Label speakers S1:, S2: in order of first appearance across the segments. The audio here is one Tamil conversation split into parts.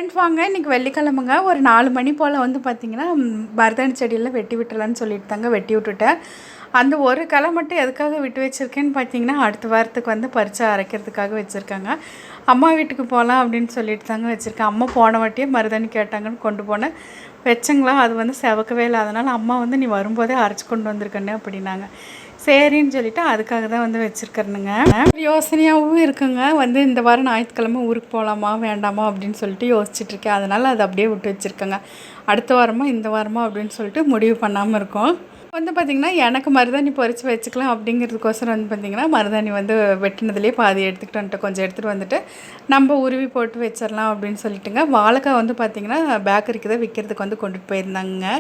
S1: ஃப்ரெண்ட்ஸ் வாங்க, இன்றைக்கி வெள்ளிக்கிழமைங்க. ஒரு 4 மணி போல் வந்து பார்த்திங்கன்னா மருதாணி செடியெல்லாம் வெட்டி விட்டுலான்னு சொல்லிட்டு தாங்க வெட்டி விட்டுட்டேன். அந்த ஒரு களை மட்டும் எதுக்காக விட்டு வச்சுருக்கேன்னு பார்த்தீங்கன்னா, அடுத்த வாரத்துக்கு வந்து பறித்து அரைக்கிறதுக்காக வச்சுருக்காங்க. அம்மா வீட்டுக்கு போகலாம் அப்படின்னு சொல்லிட்டு தாங்க வச்சுருக்கேன். அம்மா போன வாட்டியே மருதாணி கேட்டாங்கன்னு கொண்டு போனேன், வச்சுங்களா அது வந்து செவக்கவே இல்லை. அதனால் அம்மா வந்து நீ வரும்போதே அரைச்சி கொண்டு வந்திருக்கண்ணே அப்படின்னாங்க. சரின்னு சொல்லிவிட்டு அதுக்காக தான் வந்து வச்சுருக்கேனுங்க. யோசனையாகவும் இருக்குங்க. வந்து இந்த வாரம் ஞாயிற்றுக்கிழமை ஊருக்கு போகலாமா வேண்டாமா அப்படின்னு சொல்லிட்டு யோசிச்சுட்ருக்கேன். அதனால் அதை அப்படியே விட்டு வச்சுருக்கேங்க. அடுத்த வாரமா இந்த வாரமா அப்படின்னு சொல்லிட்டு முடிவு பண்ணாமல் இருக்கோம். வந்து பார்த்திங்கன்னா எனக்கு மருதாணி பறித்து வச்சுக்கலாம் அப்படிங்கிறதுக்கோசரம் வந்து பார்த்திங்கன்னா மருதாணி வந்து வெட்டினதுலேயே பாதி எடுத்துக்கிட்டு வந்துட்டு கொஞ்சம் எடுத்துகிட்டு வந்துட்டு நம்ம உருவி போட்டு வச்சிடலாம் அப்படின்னு சொல்லிட்டுங்க. வாழைக்காய் வந்து பார்த்திங்கன்னா பேக்கரிக்கு தான் விற்கிறதுக்கு வந்து கொண்டுட்டு போயிருந்தாங்க.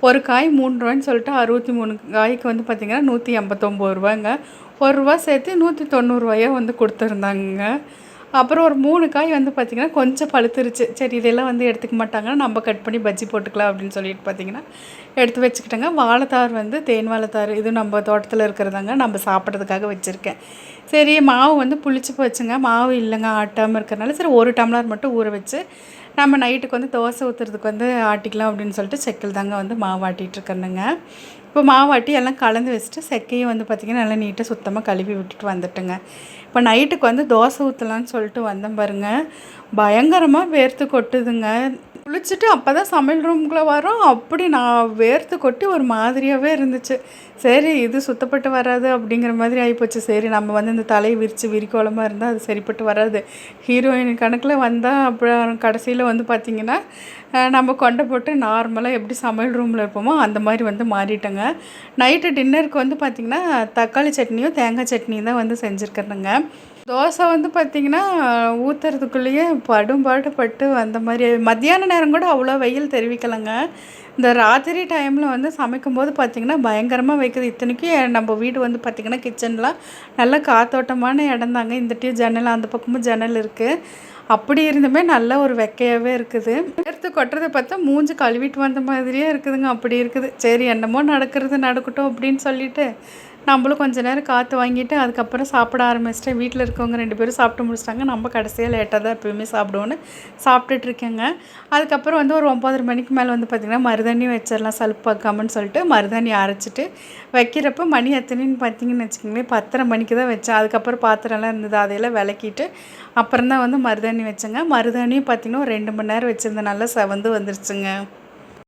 S1: ஒரு காய் 3 ரூபான்னு சொல்லிட்டு 63 காய்க்கு வந்து பார்த்திங்கன்னா 189 ரூபாங்க. ரூபா சேர்த்து 190 ரூபாயோ வந்து கொடுத்துருந்தாங்க. அப்புறம் ஒரு 3 காய் வந்து பார்த்திங்கன்னா கொஞ்சம் பழுத்துருச்சு. சரி இதெல்லாம் வந்து எடுத்துக்க மாட்டாங்க, நம்ம கட் பண்ணி பஜ்ஜி போட்டுக்கலாம் அப்படின்னு சொல்லிட்டு பார்த்திங்கன்னா எடுத்து வச்சுக்கிட்டேங்க. வாழைத்தார் வந்து தேன் வாழைத்தார், இது நம்ம தோட்டத்தில் இருக்கிறதாங்க, நம்ம சாப்பிட்றதுக்காக வச்சுருக்கேன். சரி மாவு வந்து புளிச்சு போச்சுங்க, மாவு இல்லைங்க ஆட்டாமல் இருக்கிறனால சரி 1 டம்ளர் மட்டும் ஊற வச்சு நம்ம நைட்டுக்கு வந்து தோசை ஊற்றுறதுக்கு வந்து ஆட்டிக்கலாம் அப்படின்னு சொல்லிட்டு செக்கில் தாங்க வந்து மாவு ஆட்டிகிட்ருக்கேனுங்க. இப்போ மாவாட்டி எல்லாம் கலந்து வச்சுட்டு செக்கையும் வந்து பார்த்திங்கன்னா நல்லா நீட்டாக சுத்தமாக கழுவி விட்டுட்டு வந்துட்டுங்க. இப்போ நைட்டுக்கு வந்து தோசை ஊற்றலான்னு சொல்லிட்டு வந்தேன் பாருங்கள், பயங்கரமாக வேர்த்து கொட்டுதுங்க. குளிச்சுட்டு அப்போ தான் சமையல் ரூமுக்குள்ளே வரோம், அப்படி நான் வேர்த்து கொட்டி ஒரு மாதிரியாகவே இருந்துச்சு. சரி இது சுத்தப்பட்டு வராது அப்படிங்கிற மாதிரி ஆகிப்போச்சு. சரி நம்ம வந்து இந்த தலையை விரித்து விரிக்கோலமாக இருந்தால் அது சரிப்பட்டு வராது, ஹீரோயின் கணக்கில் வந்தால் அப்புறம் கடைசியில் வந்து பார்த்திங்கன்னா நம்ம கொண்டை போட்டு நார்மலாக எப்படி சமையல் ரூமில் இருப்போமோ அந்த மாதிரி வந்து மாறிட்டேங்க. நைட்டு டின்னருக்கு வந்து பார்த்திங்கன்னா தக்காளி சட்னியும் தேங்காய் சட்னியும் தான் வந்து செஞ்சுருக்கிறேங்க. தோசை வந்து பார்த்திங்கன்னா ஊற்றுறதுக்குள்ளேயே பட்டு அந்த மாதிரி மத்தியான நேரம் கூட அவ்வளோ வெயில் தெரிவிக்கலைங்க. இந்த ராத்திரி டைமில் வந்து சமைக்கும்போது பார்த்திங்கன்னா பயங்கரமாக வைக்குது. இத்தனைக்கும் நம்ம வீடு வந்து பார்த்திங்கன்னா கிச்சன்லாம் நல்லா காத்தோட்டமான இடம் தாங்க. இந்த ஜன்னல் அந்த பக்கமும் ஜன்னல் இருக்குது. அப்படி இருந்துமே நல்ல ஒரு வெக்கையாகவே இருக்குது. எடுத்து கொட்டுறதை பார்த்தா மூஞ்சி கழுவிட்டு வந்த மாதிரியே இருக்குதுங்க. அப்படி இருக்குது. சரி என்னமோ நடக்கிறது நடக்கட்டும் அப்படின்னு சொல்லிட்டு நம்மளும் கொஞ்சம் நேரம் காற்று வாங்கிட்டு அதுக்கப்புறம் சாப்பிட ஆரம்பிச்சிட்டேன். வீட்டில் இருக்கவங்க 2 பேரும் சாப்பிட்டு முடிச்சிட்டாங்க. நம்ம கடைசியாக லேட்டாக தான் எப்போயுமே சாப்பிடுவோன்னு சாப்பிட்டுட்ருக்கேங்க. அதுக்கப்புறம் வந்து ஒரு 9:30 மணிக்கு மேலே வந்து பார்த்திங்கன்னா மருதாணி வச்சிடலாம் சலுப்பு பார்க்காமன்னு சொல்லிட்டு மருதாணி அரைச்சிட்டு வைக்கிறப்ப மணி எத்தனைன்னு பார்த்திங்கன்னு வச்சுக்கோங்களேன் 10:30 மணிக்கு தான் வச்சேன். அதுக்கப்புறம் பாத்திரம்லாம் இருந்தது, அதையெல்லாம் விளக்கிட்டு அப்புறம் தான் வந்து மருதாணி வச்சேங்க. மருதாணியும் பார்த்திங்கன்னா ஒரு 2 மணி நேரம் வச்சுருந்தேன், நல்லா செவந்து வந்துருச்சுங்க.